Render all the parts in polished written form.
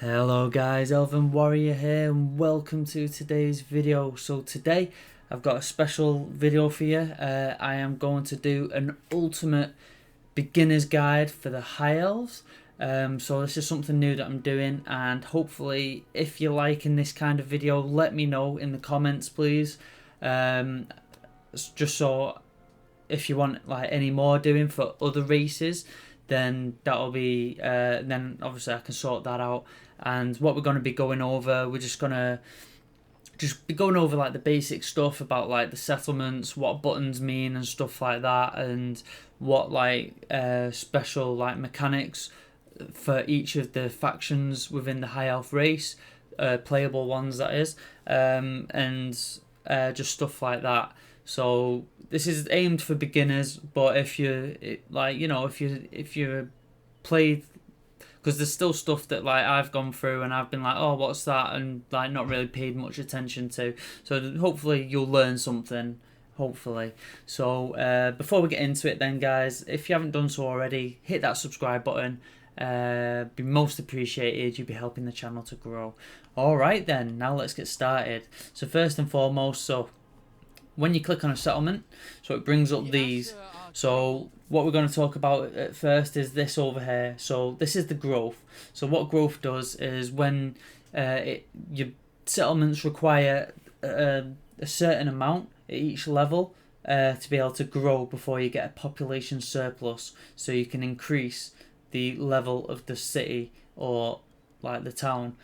Hello guys, Elven Warrior here and welcome to today's video. So today I've got a special video for you. I am going to do an ultimate beginner's guide for the High Elves. So this is something new that I'm doing, and hopefully if you're liking this kind of video, let me know in the comments please. Just so if you want like any more doing for other races, then that'll be then obviously I can sort that out. And what we're going to be going over, we're just going to be going over like the basic stuff about like the settlements, what buttons mean and stuff like that, and what like special like mechanics for each of the factions within the High Elf race, playable ones that is, and just stuff like that. So this is aimed for beginners, but if you like, you know, if you played, because there's still stuff that like I've gone through and I've been like, oh, what's that, and like not really paid much attention to. So hopefully you'll learn something. Hopefully. So before we get into it, then guys, if you haven't done so already, hit that subscribe button. Be most appreciated. You'd be helping the channel to grow. All right then. Now let's get started. So first and foremost, so when you click on a settlement, so it brings up these. So what we're going to talk about at first is this over here. So this is the growth. So what growth does is when your settlements require a certain amount at each level to be able to grow before you get a population surplus, so you can increase the level of the city or like the town.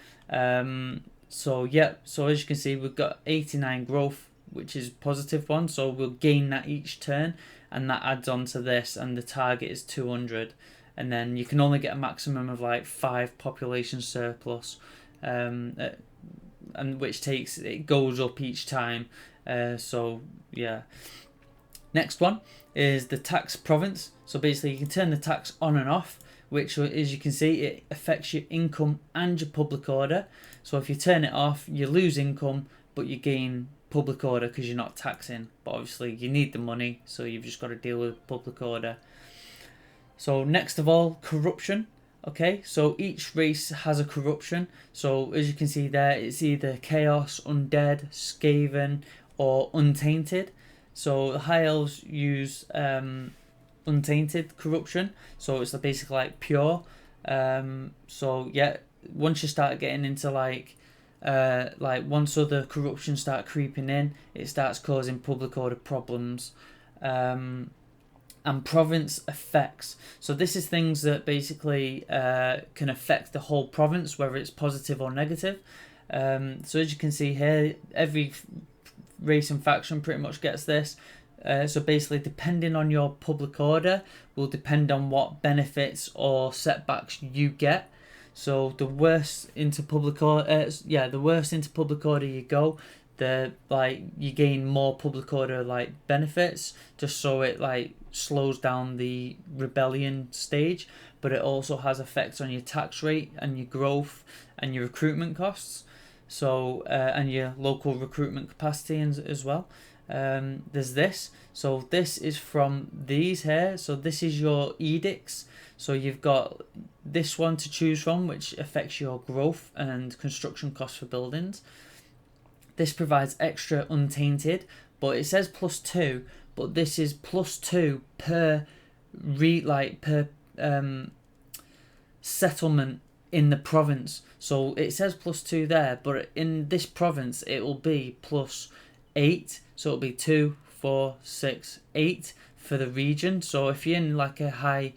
So yeah, so as you can see, we've got 89 growth, which is positive one, so we'll gain that each turn, and that adds on to this, and the target is 200, and then you can only get a maximum of like 5 population surplus, and which it goes up each time. So yeah, next one is the tax province. So basically you can turn the tax on and off, which, as you can see, it affects your income and your public order. So if you turn it off, you lose income, but you gain public order because you're not taxing. But obviously you need the money, so you've just got to deal with public order. So next of all, corruption. Okay, so each race has a corruption. So as you can see there, it's either chaos, undead, skaven, or untainted. So the High Elves use untainted corruption, so it's basically like pure. So yeah, once you start getting into like once other corruption start creeping in, it starts causing public order problems. And province effects. So this is things that basically can affect the whole province, whether it's positive or negative. So as you can see here, every race and faction pretty much gets this. So basically, depending on your public order will depend on what benefits or setbacks you get. So the worse into public order, the worse into public order you go, the you gain more public order like benefits, just so it like slows down the rebellion stage. But it also has effects on your tax rate and your growth and your recruitment costs. So and your local recruitment capacity as well. There's this. So this is from these here. So this is your edicts. So you've got this one to choose from, which affects your growth and construction costs for buildings. This provides extra untainted, but it says +2, but this is +2 per settlement in the province. So it says +2 there, but in this province it will be +8. So it'll be 2, 4, 6, 8 for the region. So if you're in like a high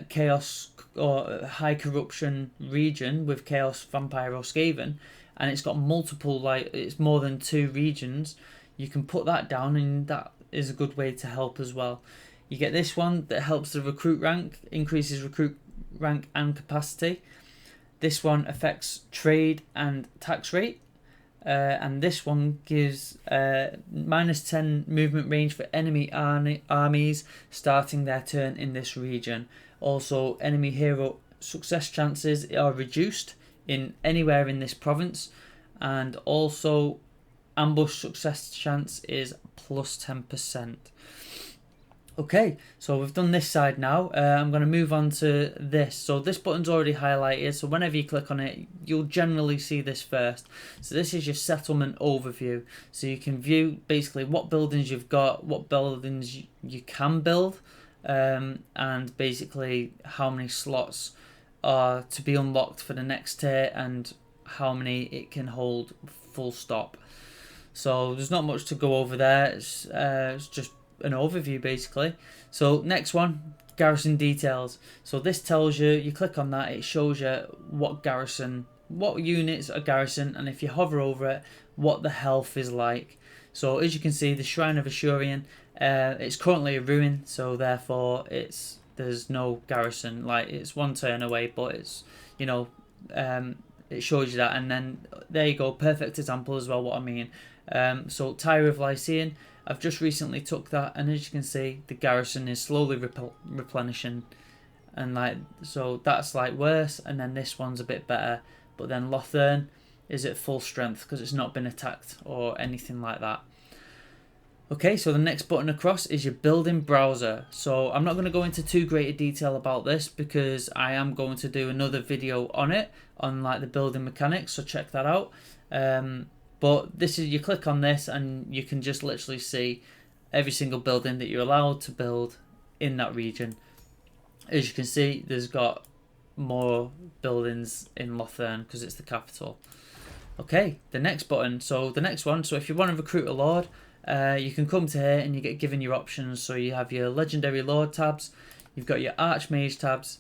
chaos or high corruption region with chaos, vampire or skaven, and it's got multiple, like it's more than 2 regions, you can put that down, and that is a good way to help as well. You get this one that helps the recruit rank, increases recruit rank and capacity. This one affects trade and tax rate. And this one gives -10 movement range for enemy armies starting their turn in this region. Also, enemy hero success chances are reduced in anywhere in this province, and also ambush success chance is +10%. Okay, so we've done this side now. I'm going to move on to this. So this button's already highlighted, so whenever you click on it, you'll generally see this first. So this is your settlement overview. So you can view basically what buildings you've got, what buildings you can build, and basically how many slots are to be unlocked for the next tier and how many it can hold, full stop. So there's not much to go over there. It's just an overview basically. So next one, garrison details. So this tells you, you click on that, it shows you what garrison, what units are garrison, and if you hover over it, what the health is like. So as you can see, the Shrine of Asuryan, it's currently a ruin, so therefore there's no garrison. Like, it's one turn away, but it's, you know, it shows you that. And then there you go, perfect example as well what I mean. So Tyre of Lycian, I've just recently took that, and as you can see, the garrison is slowly replenishing, and like, so that's like worse, and then this one's a bit better, but then Lothern is at full strength because it's not been attacked or anything like that. Okay, so the next button across is your building browser. So I'm not going to go into too great a detail about this because I am going to do another video on it, on like the building mechanics, so check that out. But this is, you click on this and you can just literally see every single building that you're allowed to build in that region. As you can see, there's got more buildings in Lothern because it's the capital. Okay, the next button. So the next one, so if you want to recruit a lord, you can come to here and you get given your options. So you have your legendary lord tabs, you've got your archmage tabs,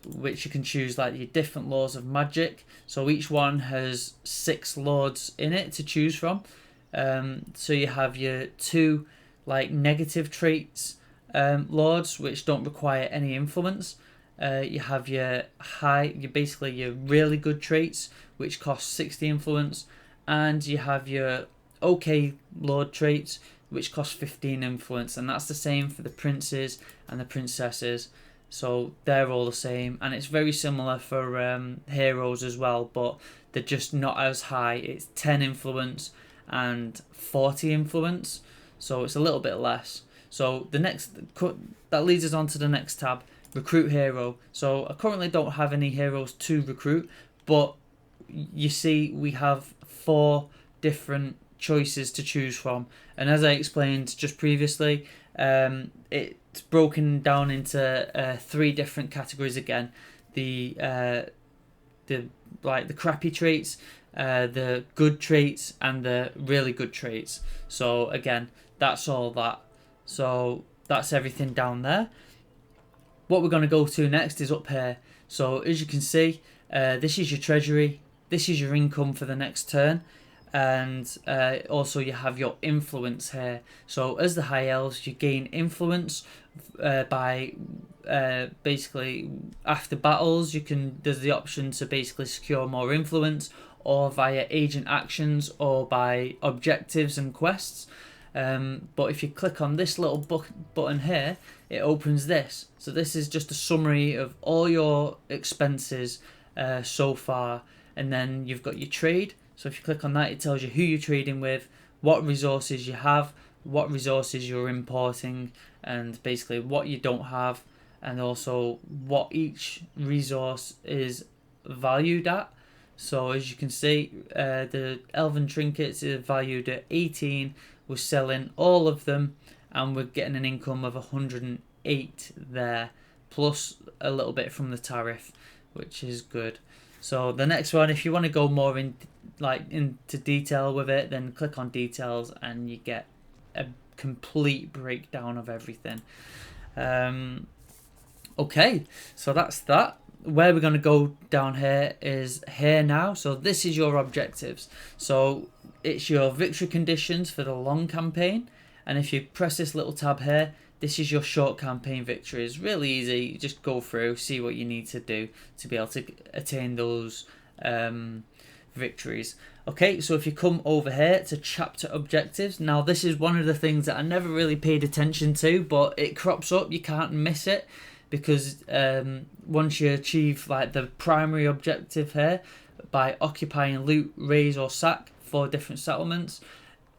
which you can choose like your different laws of magic. So each one has 6 lords in it to choose from. So you have your 2 like negative traits lords, which don't require any influence. You have your basically your really good traits, which cost 60 influence, and you have your okay lord traits, which cost 15 influence, and that's the same for the princes and the princesses. So they're all the same, and it's very similar for heroes as well, but they're just not as high. It's 10 influence and 40 influence, so it's a little bit less. So the next, that leads us on to the next tab, recruit hero. So I currently don't have any heroes to recruit, but you see we have 4 different choices to choose from, and as I explained just previously, it's broken down into 3 different categories again. The crappy traits, the good traits, and the really good traits. So again, that's all that. So that's everything down there. What we're going to go to next is up here. So as you can see, this is your treasury, this is your income for the next turn, and also you have your influence here. So as the high elves, you gain influence by basically after battles there's the option to basically secure more influence, or via agent actions, or by objectives and quests. But if you click on this little button here, it opens this. So this is just a summary of all your expenses so far, and then you've got your trade. So if you click on that, it tells you who you're trading with, what resources you have, what resources you're importing, and basically what you don't have, and also what each resource is valued at. So as you can see, the Elven trinkets are valued at 18. We're selling all of them, and we're getting an income of 108 there, plus a little bit from the tariff, which is good. So the next one, if you want to go more into detail with it, then click on details and you get a complete breakdown of everything. Okay, so that's that. Where we're going to go down here is here now. So this is your objectives. So it's your victory conditions for the long campaign, and if you press this little tab here, this is your short campaign victories. Really easy. You just go through, see what you need to do to be able to attain those victories. Okay, so if you come over here to chapter objectives, now this is one of the things that I never really paid attention to, but it crops up, you can't miss it, because once you achieve like the primary objective here by occupying, loot, raise or sack 4 different settlements,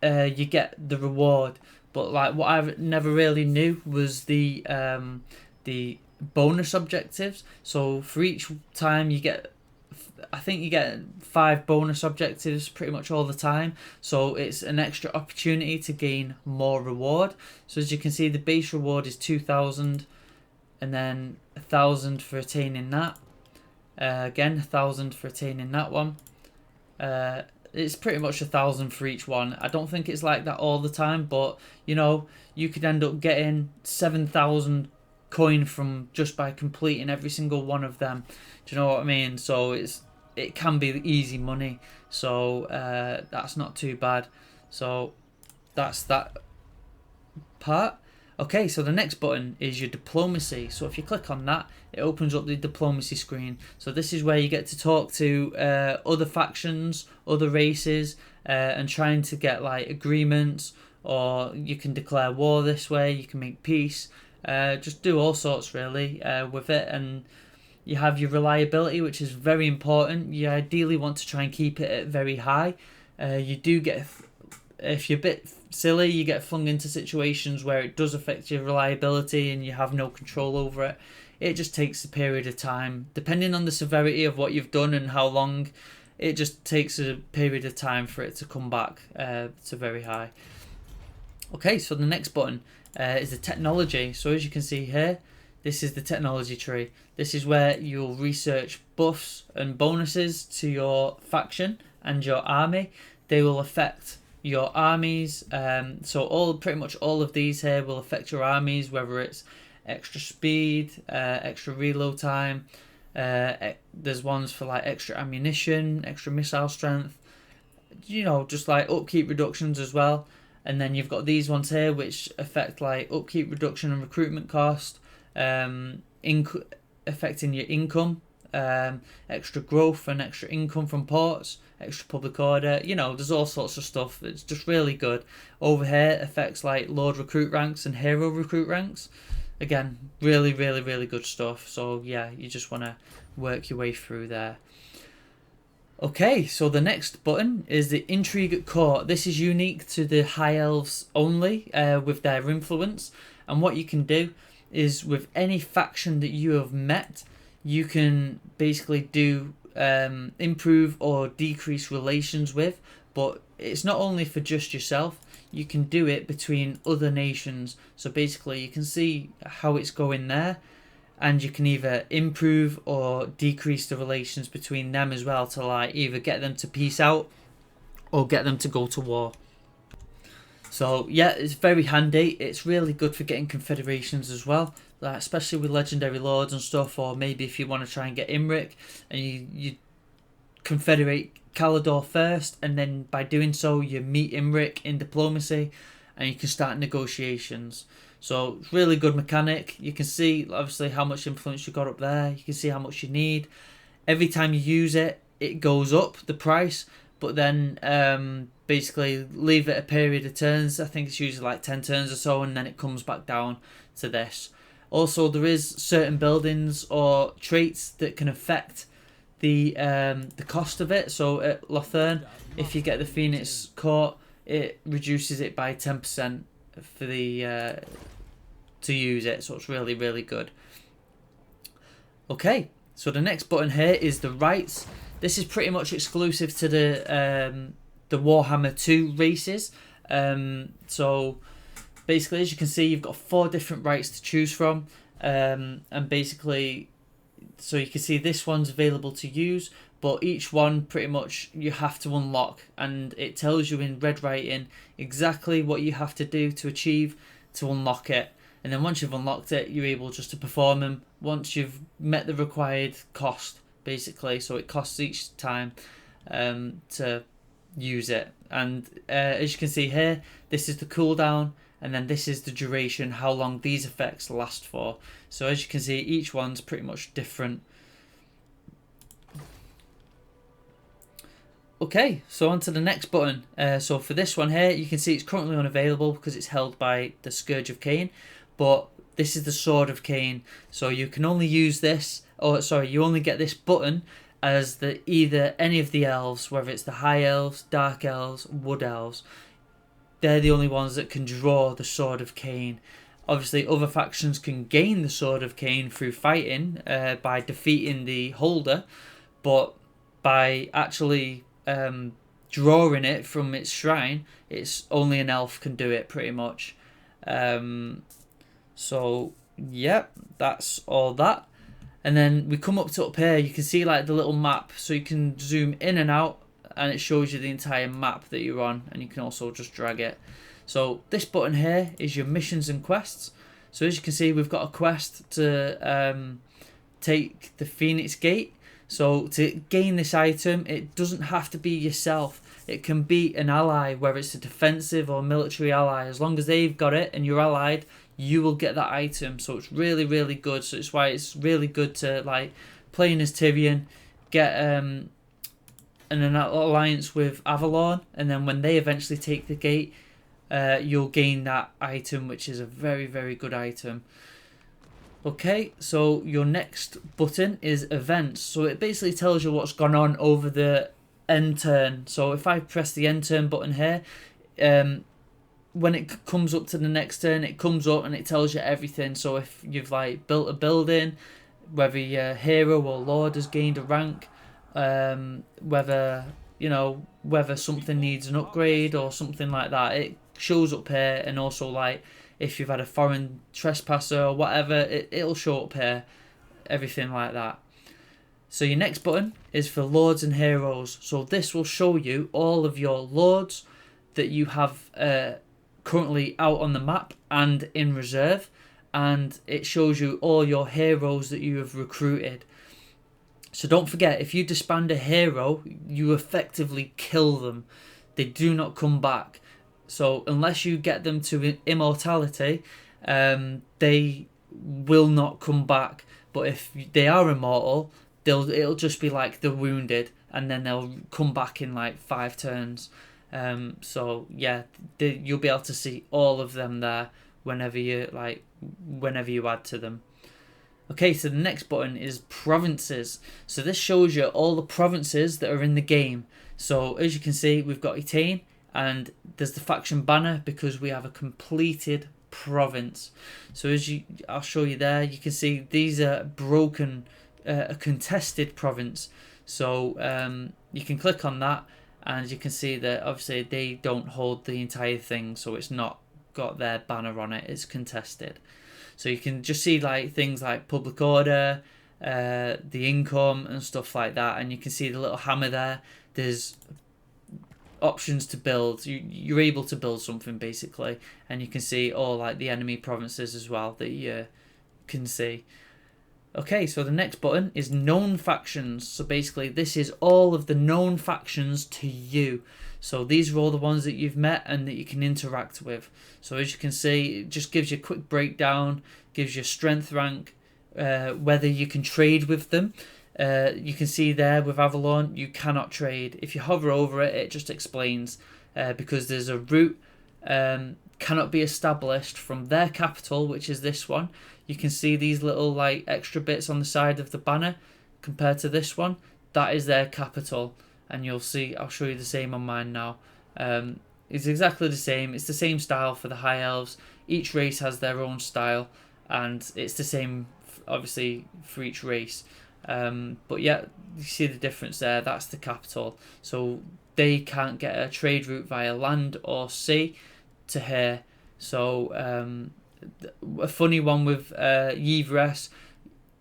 you get the reward. But like what I never really knew was the bonus objectives. So for each time you get, I think you get 5 bonus objectives pretty much all the time. So it's an extra opportunity to gain more reward. So as you can see, the base reward is 2,000, and then 1,000 for attaining that. Again, 1,000 for attaining that one. It's pretty much 1,000 for each one. I don't think it's like that all the time, but you know, you could end up getting 7,000 coin from just by completing every single one of them. Do you know what I mean? So it can be easy money. So that's not too bad. So that's that part. Okay, so the next button is your diplomacy. So if you click on that, it opens up the diplomacy screen. So this is where you get to talk to other factions, other races, and trying to get like agreements, or you can declare war this way, you can make peace, just do all sorts really with it. And you have your reliability, which is very important. You ideally want to try and keep it at very high. You do get, if you're a bit silly, you get flung into situations where it does affect your reliability and you have no control over it. It just takes a period of time, depending on the severity of what you've done and how long. It just takes a period of time for it to come back to very high. Okay, so the next button is the technology. So as you can see here, this is the technology tree. This is where you'll research buffs and bonuses to your faction and your army. They will affect your armies. So pretty much all of these here will affect your armies, whether it's extra speed, extra reload time. There's ones for like extra ammunition, extra missile strength. You know, just like upkeep reductions as well. And then you've got these ones here which affect like upkeep reduction and recruitment cost, affecting your income, extra growth and extra income from ports, extra public order. You know, there's all sorts of stuff. It's just really good. Over here affects like Lord recruit ranks and hero recruit ranks. Again, really, really, really good stuff. So yeah, you just want to work your way through there. Okay, so the next button is the Intrigue at Court. This is unique to the High Elves only, with their influence. And what you can do is with any faction that you have met, you can basically do improve or decrease relations with. But it's not only for just yourself, you can do it between other nations. So basically you can see how it's going there, and you can either improve or decrease the relations between them as well, to like either get them to peace out or get them to go to war. So yeah, it's very handy. It's really good for getting confederations as well, like especially with legendary lords and stuff. Or maybe if you want to try and get Imric, and you confederate Caledor first, and then by doing so you meet Imric in diplomacy and you can start negotiations. So it's really good mechanic. You can see obviously how much influence you got up there. You can see how much you need. Every time you use it, it goes up the price, but then basically leave it a period of turns. I think it's usually like 10 turns or so, and then it comes back down to this. Also, there is certain buildings or traits that can affect the cost of it. So at Lothern, if you get the Phoenix Court, it reduces it by 10% for the to use it. So it's really, really good. Okay, so the next button here is the Rites. This is pretty much exclusive to the Warhammer 2 races. So basically, as you can see, you've got 4 different rites to choose from, and basically, so you can see this one's available to use, but each one pretty much you have to unlock, and it tells you in red writing exactly what you have to do to achieve to unlock it. And then once you've unlocked it, you're able just to perform them once you've met the required cost, basically. So it costs each time to use it. And as you can see here, this is the cooldown, and then this is the duration, how long these effects last for. So as you can see, each one's pretty much different. Okay, so on to the next button. So for this one here, you can see it's currently unavailable because it's held by the Scourge of Khaine, but this is the Sword of Khaine. So you can only use this, or sorry, you only get this button as either any of the elves, whether it's the High Elves, Dark Elves, Wood Elves. they're the only ones that can draw the Sword of Khaine. Obviously, other factions can gain the Sword of Khaine through fighting, by defeating the holder, but by actually drawing it from its shrine, it's only an elf can do it, pretty much. So, yeah, that's all that. And then we come up to up here, you can see like the little map, so you can zoom in and out, and it shows you the entire map that you're on, and you can also just drag it. So this button here is your missions and quests. So as you can see, we've got a quest to take the Phoenix Gate. So to gain this item, it doesn't have to be yourself. It can be an ally, whether it's a defensive or military ally. As long as they've got it and you're allied, you will get that item. So it's really, really good. So it's why it's really good to like playing as Tyrion, get an alliance with Averlorn, and then when they eventually take the gate, you'll gain that item, which is a very, very good item. Okay, so your next button is events. So it basically tells you what's gone on over the end turn. So if I press the end turn button here, when it comes up to the next turn, it comes up and it tells you everything. So if you've like built a building, whether your hero or lord has gained a rank, whether something needs an upgrade or something like that, it shows up here. And also like if you've had a foreign trespasser or whatever, it'll show up here, everything like that. So your next button is for lords and heroes. So this will show you all of your lords that you have currently out on the map and in reserve, and it shows you all your heroes that you have recruited. So don't forget, if you disband a hero, you effectively kill them. They do not come back. So unless you get them to immortality, they will not come back. But if they are immortal, it'll just be like the wounded, and then they'll come back in like 5 turns. So yeah, you'll be able to see all of them there whenever you add to them. Okay, so the next button is provinces. So this shows you all the provinces that are in the game. So as you can see, we've got Eataine, and there's the faction banner because we have a completed province. So I'll show you there. You can see these are broken, a contested province. So you can click on that, and you can see that obviously they don't hold the entire thing, so it's not got their banner on it. It's contested. So you can just see like things like public order, the income and stuff like that, and you can see the little hammer there. There's options to build. You're able to build something basically, and you can see all like the enemy provinces as well that you can see. Okay, so the next button is known factions. So basically this is all of the known factions to you. So these are all the ones that you've met and that you can interact with. So as you can see, it just gives you a quick breakdown, gives you strength rank, whether you can trade with them. You can see there with Averlorn, you cannot trade. If you hover over it, it just explains, because there's a route cannot be established from their capital, which is this one. You can see these little like extra bits on the side of the banner compared to this one. That is their capital, and you'll see, I'll show you the same on mine now. It's exactly the same. It's the same style for the High Elves. Each race has their own style, and it's the same obviously for each race. But yeah, you see the difference there. That's the capital. So they can't get a trade route via land or sea to here. So a funny one with Yvresse,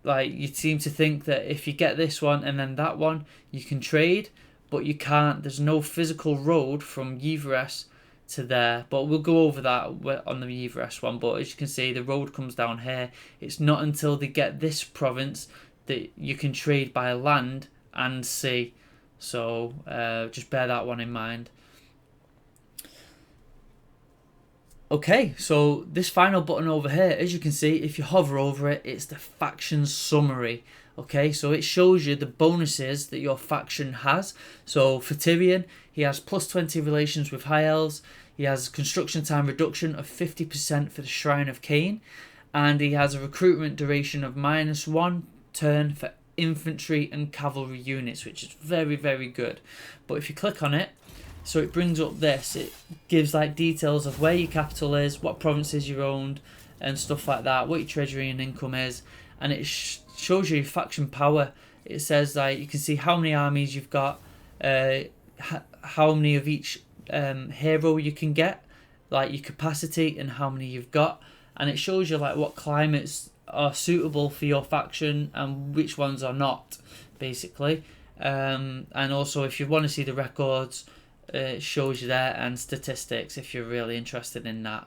like you seem to think that if you get this one and then that one, you can trade, but you can't. There's no physical road from Yvresse to there, but we'll go over that on the Yvresse one. But as you can see, the road comes down here. It's not until they get this province that you can trade by land and sea. So just bear that one in mind. Okay, so this final button over here, as you can see, if you hover over it, it's the faction summary. Okay, so it shows you the bonuses that your faction has. So for Tyrion, he has plus 20 relations with High Elves. He has construction time reduction of 50% for the Shrine of Khaine. And he has a recruitment duration of -1 turn for infantry and cavalry units, which is very, very good. But if you click on it, So it brings up this. It gives like details of where your capital is, what provinces you owned, and stuff like that. What your treasury and income is, and it shows you your faction power. It says like you can see how many armies you've got, how many of each hero you can get, like your capacity and how many you've got, and it shows you like what climates are suitable for your faction and which ones are not, basically. And also if you want to see the records, it shows you there, and statistics if you're really interested in that.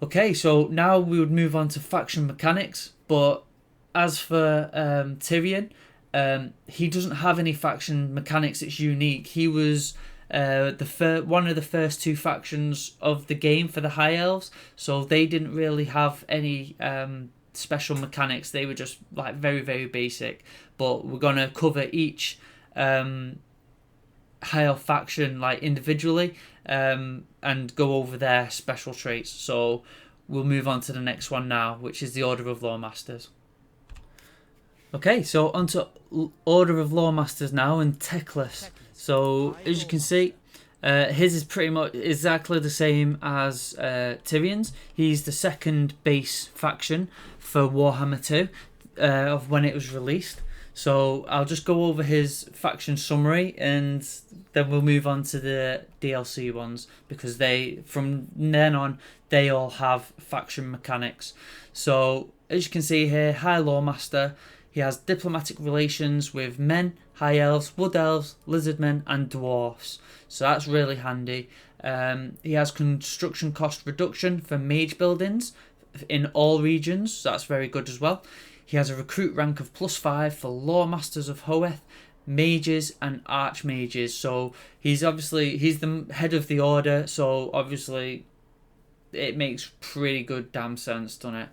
Okay, so now we would move on to faction mechanics, but as for Tyrion, he doesn't have any faction mechanics that's unique. He was one of the first two factions of the game for the High Elves, so they didn't really have any special mechanics. They were just like very, very basic, but we're going to cover each High Elf faction like individually and go over their special traits. So we'll move on to the next one now, which is the Order of Loremasters. Okay, so onto Order of Loremasters now, and Teclis. So as you can see, his is pretty much exactly the same as Tyrion's. He's the second base faction for Warhammer 2 of when it was released. So I'll just go over his faction summary, and then we'll move on to the DLC ones, because they, from then on, they all have faction mechanics. So as you can see here, High Loremaster, he has diplomatic relations with men, high elves, wood elves, lizardmen, and dwarfs. So that's really handy. He has construction cost reduction for mage buildings in all regions. So that's very good as well. He has a recruit rank of +5 for Loremasters of Hoeth, mages, and archmages. So he's the head of the order. So obviously, it makes pretty good damn sense, doesn't it?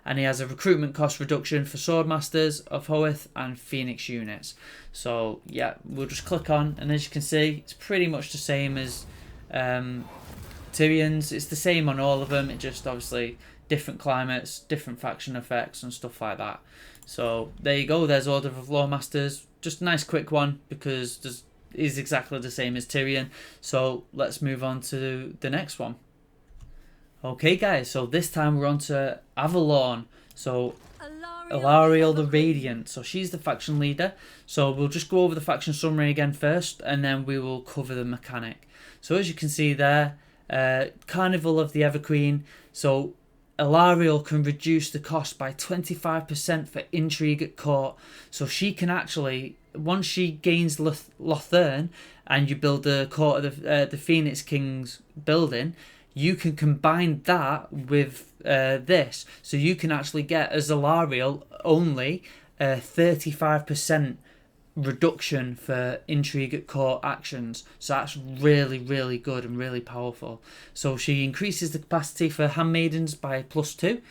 And he has a recruitment cost reduction for Swordmasters of Hoeth and Phoenix units. So yeah, we'll just click on, and as you can see, it's pretty much the same as Tyrion's. It's the same on all of them. It just obviously different climates, different faction effects, and stuff like that. So there you go. There's Order of Loremasters. Just a nice quick one, because it is exactly the same as Tyrion. So let's move on to the next one. Okay guys, so this time we're on to Averlorn. So Alariel the Radiant, so she's the faction leader. So we'll just go over the faction summary again first, and then we will cover the mechanic. So as you can see there, Carnival of the Everqueen. So Alariel can reduce the cost by 25% for intrigue at court. So she can actually, once she gains Lothern, and you build the court of the Phoenix King's building, you can combine that with this. So you can actually get, as Alariel, only 35% reduction for intrigue at court actions. So that's really, really good and really powerful. So she increases the capacity for handmaidens by +2.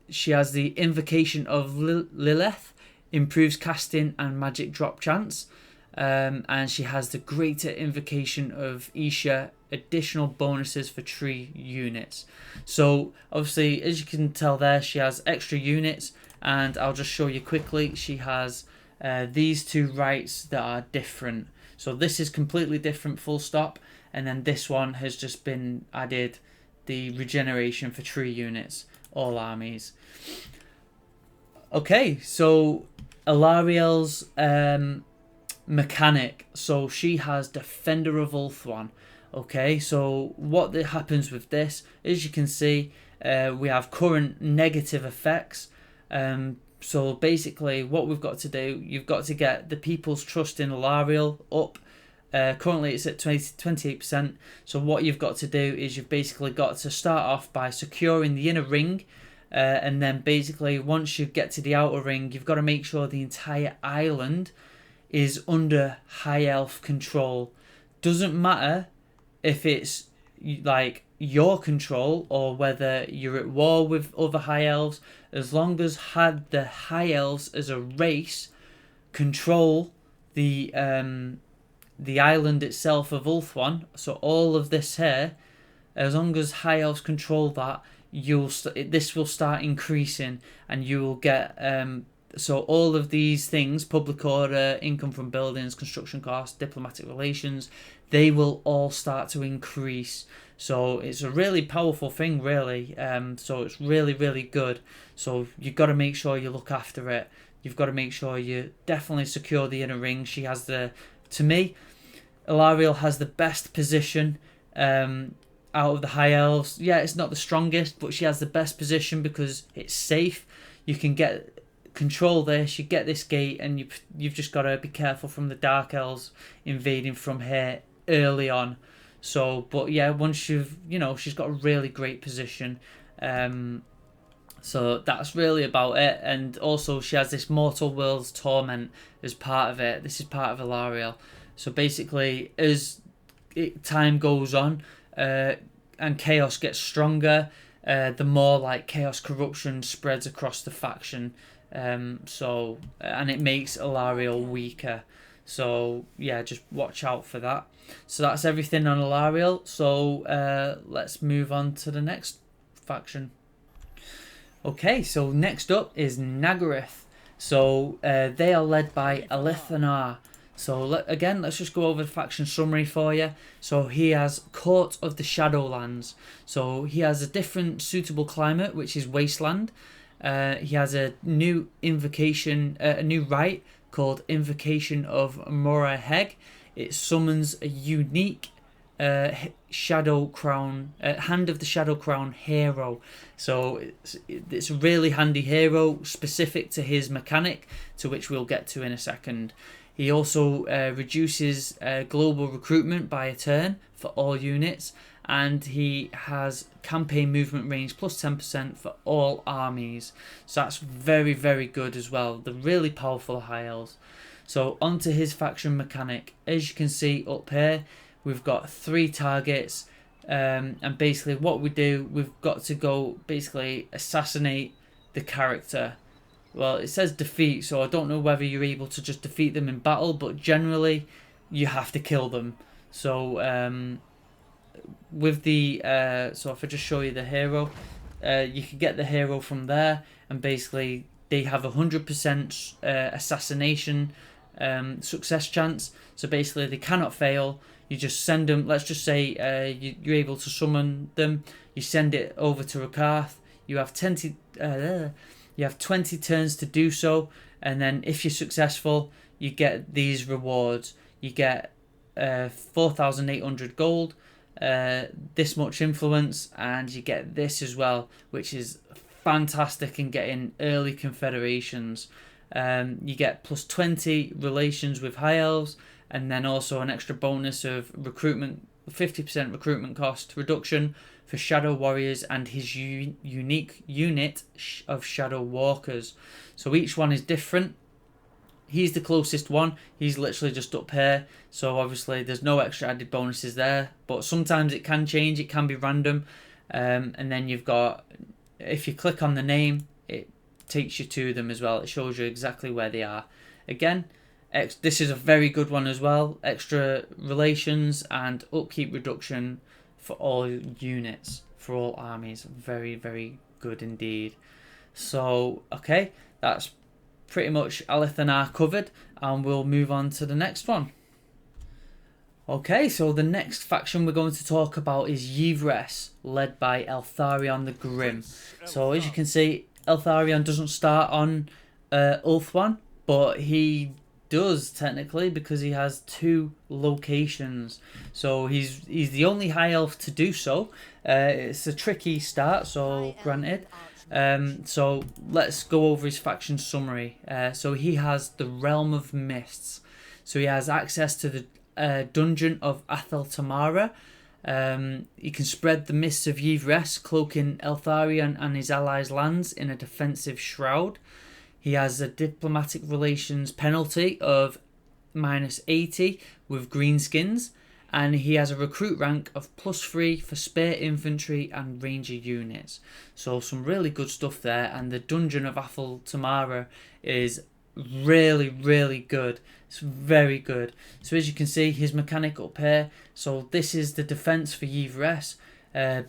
She has the Invocation of Lilith, improves casting and magic drop chance. And she has the Greater Invocation of Isha, additional bonuses for tree units. So obviously, as you can tell there, she has extra units, and I'll just show you quickly. She has these two rites that are different. So this is completely different, full stop, and then this one has just been added, the regeneration for tree units, all armies. Okay, so Alariel's mechanic. So she has Defender of Ulthuan. Okay, so what happens with this, as you can see, we have current negative effects. So basically what we've got to do, you've got to get the people's trust in Alariel up. Currently it's at 28%. So what you've got to do is you've basically got to start off by securing the inner ring. And then basically once you get to the outer ring, you've got to make sure the entire island is under high elf control. Doesn't matter if it's like your control or whether you're at war with other high elves, as long as the high elves as a race control the island itself of Ulthuan. So all of this here, as long as high elves control that, this will start increasing, and you will get So all of these things, public order, income from buildings, construction costs, diplomatic relations, they will all start to increase. So it's a really powerful thing, really. So it's really, really good. So you've got to make sure you look after it. You've got to make sure you definitely secure the inner ring. She has to me, Elariel has the best position out of the High Elves. Yeah, it's not the strongest, but she has the best position because it's safe. You can control this, you get this gate, and you've just got to be careful from the Dark Elves invading from here early on. So, but yeah, once she's got a really great position. So that's really about it. And also she has this Mortal World's Torment as part of it. This is part of Elariel. So basically, as time goes on and chaos gets stronger, the more like chaos corruption spreads across the faction. And it makes Elariel weaker. So yeah, just watch out for that. So that's everything on Elariel. So let's move on to the next faction. Okay, so next up is Nagarythe. So they are led by Eataine. So let's just go over the faction summary for you. So he has Court of the Shadowlands. So he has a different suitable climate, which is Wasteland. He has a new invocation, a new rite called Invocation of Moraheg. It summons a unique Shadow Crown, Hand of the Shadow Crown hero. So it's a really handy hero specific to his mechanic, to which we'll get to in a second. He also reduces global recruitment by a turn for all units, and he has campaign movement range plus 10% for all armies. So that's very, very good as well. They're really powerful High Elves. So onto his faction mechanic. As you can see up here, we've got 3 targets, and basically what we do, we've got to go basically assassinate the character. Well, it says defeat, so I don't know whether you're able to just defeat them in battle, but generally you have to kill them. So with the so if I just show you the hero, you can get the hero from there, and basically they have 100% assassination success chance. So basically they cannot fail. You just send them, let's just say you're able to summon them, you send it over to Rakath, you have 20 turns to do so, and then if you're successful, you get these rewards. You get 4,800 gold, this much influence, and you get this as well, which is fantastic in getting early confederations. You get plus 20 relations with High Elves, and then also an extra bonus of recruitment, 50% recruitment cost reduction for Shadow Warriors and his unique unit of Shadow Walkers. So each one is different. He's the closest one. He's literally just up here. So obviously there's no extra added bonuses there. But sometimes it can change. It can be random. And then you've got, if you click on the name, it takes you to them as well. It shows you exactly where they are. Again, this is a very good one as well. Extra relations and upkeep reduction for all units, for all armies. Very, very good indeed. So, okay, that's pretty much Eataine covered, and we'll move on to the next one. Okay, so the next faction we're going to talk about is Yvresse, led by Eltharion the Grim. So as you can see, Eltharion doesn't start on Ulthuan, but he does technically, because he has 2 locations. So he's the only High Elf to do so. It's a tricky start, so granted. So let's go over his faction summary. So he has the Realm of Mists. So he has access to the dungeon of Athel Tamara. He can spread the mists of Yvresse, cloaking Eltharion and his allies' lands in a defensive shroud. He has a diplomatic relations penalty of -80 with greenskins, and he has a recruit rank of +3 for spare infantry and ranger units. So some really good stuff there, and the Dungeon of Athel Tamara is really, really good. It's very good. So as you can see, his mechanic up here, so this is the defense for Yvresse.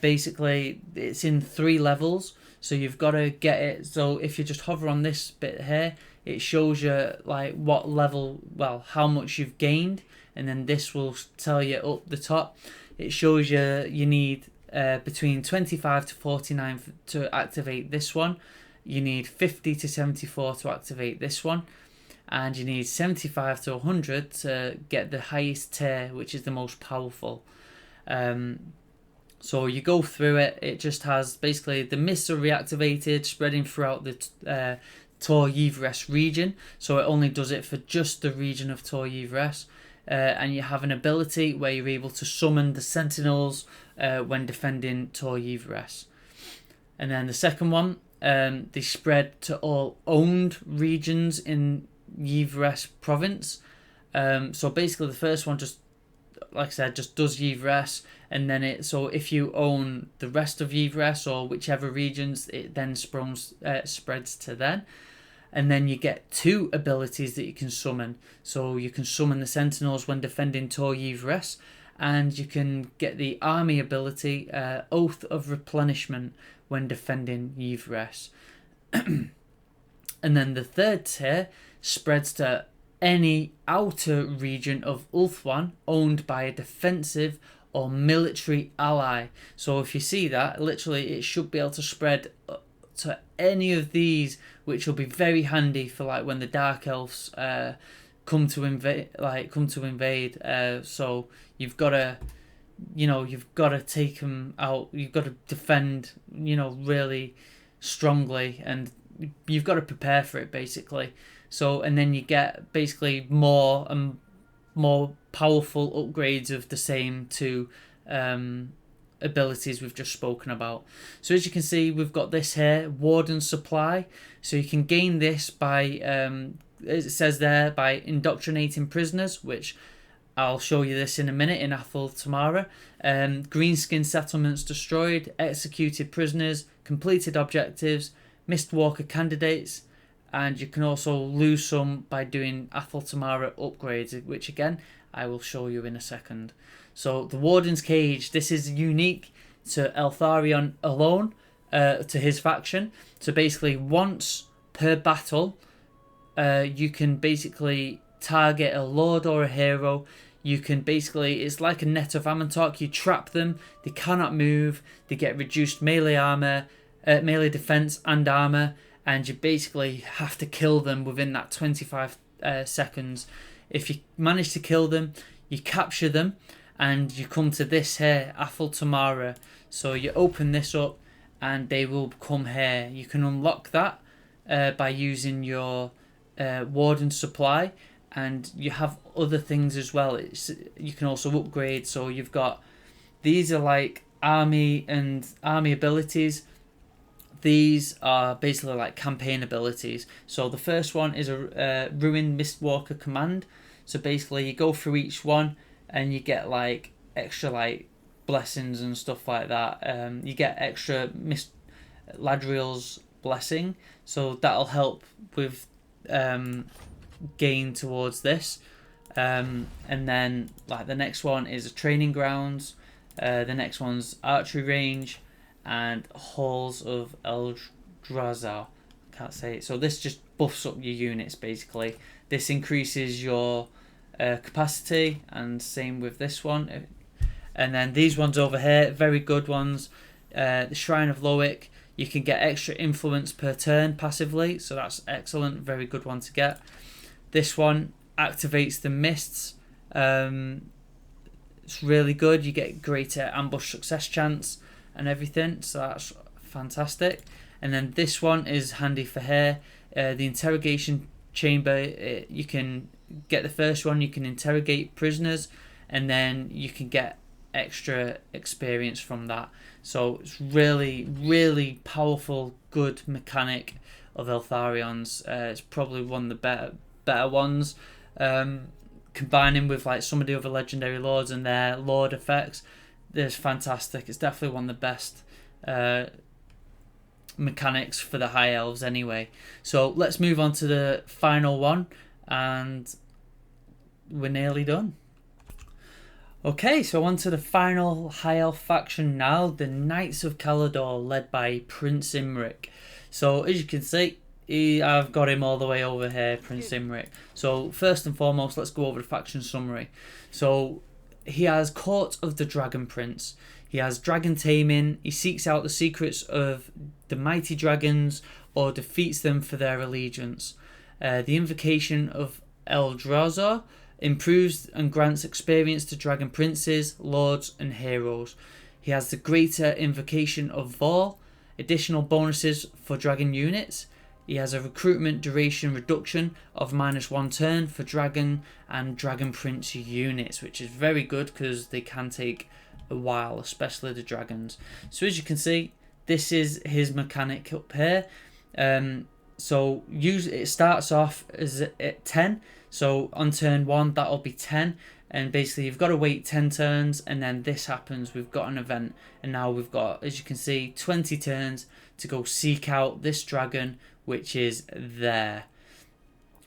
Basically, it's in 3 levels. So you've got to get it. So if you just hover on this bit here, it shows you like what level, well, how much you've gained, and then this will tell you up the top. It shows you need between 25 to 49 to activate this one. You need 50 to 74 to activate this one. And you need 75 to 100 to get the highest tier, which is the most powerful. So you go through it. It just has basically the mists are reactivated, spreading throughout the Tor Yvresse region. So it only does it for just the region of Tor Yvresse. And you have an ability where you're able to summon the sentinels when defending Tor Yvresse. And then the second one, they spread to all owned regions in Yvresse province. So basically the first one just, like I said, just does Yvresse, and then so if you own the rest of Yvresse or whichever regions, it then spreads to then. And then you get 2 abilities that you can summon. So you can summon the sentinels when defending Tor Yvresse, and you can get the army ability, Oath of Replenishment, when defending Yvresse. And then the third tier spreads to any outer region of Ulthuan owned by a defensive or military ally. So if you see that, literally it should be able to spread to any of these, which will be very handy for like when the Dark Elves come to invade. So you've got to take them out. You've got to defend, really strongly, and you've got to prepare for it basically. So, and then you get basically more and more powerful upgrades of the same 2 abilities we've just spoken about. So as you can see, we've got this here, Warden Supply. So you can gain this by, as it says there, by indoctrinating prisoners, which I'll show you this in a minute in Athel Tamara. Greenskin settlements destroyed, executed prisoners, completed objectives, Mistwalker candidates, and you can also lose some by doing Athel Tamara upgrades, which again I will show you in a second. So the Warden's Cage, this is unique to Eltharion alone, to his faction. So basically once per battle, you can basically target a lord or a hero. You can basically, it's like a net of Amantok. You trap them, they cannot move, they get reduced melee armor, melee defense and armor, and you basically have to kill them within that 25 seconds. If you manage to kill them, you capture them, and you come to this here, Athel Tamara. So you open this up, and they will come here. You can unlock that by using your Warden Supply, and you have other things as well. You can also upgrade. So you've got, these are like army abilities. These are basically like campaign abilities. So the first one is a Ruined Mistwalker command. So basically you go through each one and you get like extra like blessings and stuff like that. You get extra Ladriel's blessing. So that'll help with gain towards this. And then like the next one is a training grounds. The next one's archery range. And Halls of Eldrazi. Can't say it. So this just buffs up your units basically. This increases your capacity, and same with this one. And then these ones over here, very good ones. The Shrine of Loic, you can get extra influence per turn passively, so that's excellent, very good one to get. This one activates the mists. It's really good. You get greater ambush success chance and everything, so that's fantastic. And then this one is handy for here, the interrogation chamber. You can get the first one, you can interrogate prisoners, and then you can get extra experience from that. So it's really, really powerful, good mechanic of Eltharion's. It's probably one of the better ones. Combining with like some of the other legendary lords and their lord effects, it's fantastic. It's definitely one of the best mechanics for the high elves anyway. So let's move on to the final one, and we're nearly done. Okay, so on to the final high elf faction now, the Knights of Caledor, led by Prince Imric. So as you can see, I've got him all the way over here, Prince Imric. So first and foremost, let's go over the faction summary. So he has Court of the Dragon Prince. He has dragon taming. He seeks out the secrets of the mighty dragons or defeats them for their allegiance. The Invocation of Eldrazi improves and grants experience to dragon princes, lords and heroes. He has the Greater Invocation of Vol, additional bonuses for dragon units. He has a recruitment duration reduction of -1 turn for dragon and dragon prince units, which is very good because they can take a while, especially the dragons. So as you can see, this is his mechanic up here. So it starts off as at 10. So on turn 1, that'll be 10. And basically you've got to wait 10 turns, and then this happens. We've got an event, and now we've got, as you can see, 20 turns to go seek out this dragon, which is there.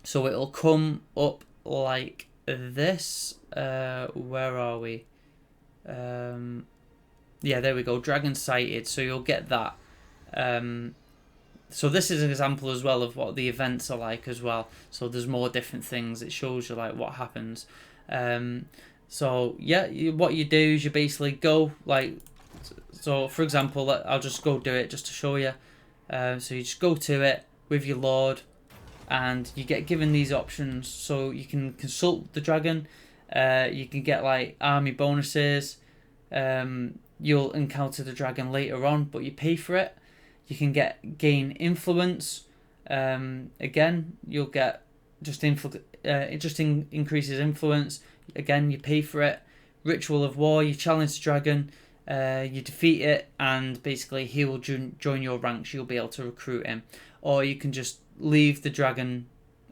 So it'll come up like this. Where are we? Yeah, there we go. Dragon sighted. So you'll get that. So this is an example as well of what the events are like as well. So there's more different things. It shows you like what happens. So yeah, what you do is you basically go like. So for example, I'll just go do it just to show you. So you just go to it with your lord, and you get given these options. So you can consult the dragon. You can get like army bonuses. You'll encounter the dragon later on, but you pay for it. You can gain influence. Again, you'll get it just increases influence. Again, you pay for it. Ritual of War. You challenge the dragon. You defeat it, and basically he will join your ranks. You'll be able to recruit him, or you can just leave the dragon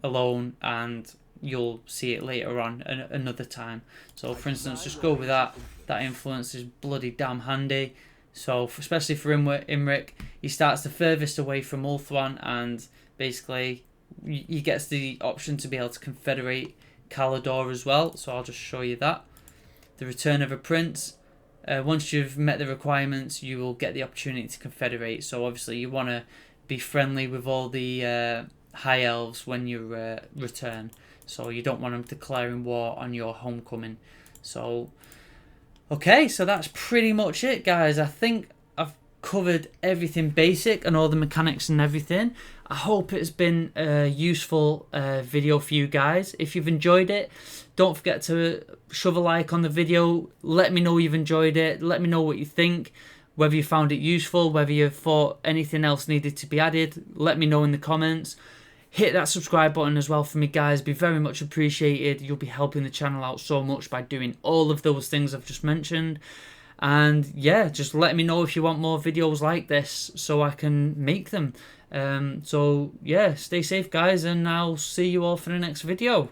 alone and you'll see it later on another time. So for instance, just go with that. That influence is bloody damn handy. So especially for Imric, he starts the furthest away from Ulthuan, and basically he gets the option to be able to confederate Caledor as well. So I'll just show you that. The Return of a Prince. Once you've met the requirements, you will get the opportunity to confederate. So obviously you want to be friendly with all the high elves when you return. So you don't want them declaring war on your homecoming. So okay, so that's pretty much it, guys. I think I've covered everything basic and all the mechanics and everything. I hope it's been a useful video for you guys. If you've enjoyed it, don't forget to shove a like on the video. Let me know you've enjoyed it. Let me know what you think, whether you found it useful, whether you thought anything else needed to be added. Let me know in the comments. Hit that subscribe button as well for me, guys. Be very much appreciated. You'll be helping the channel out so much by doing all of those things I've just mentioned. And yeah, just let me know if you want more videos like this so I can make them. So yeah, stay safe, guys, and I'll see you all for the next video.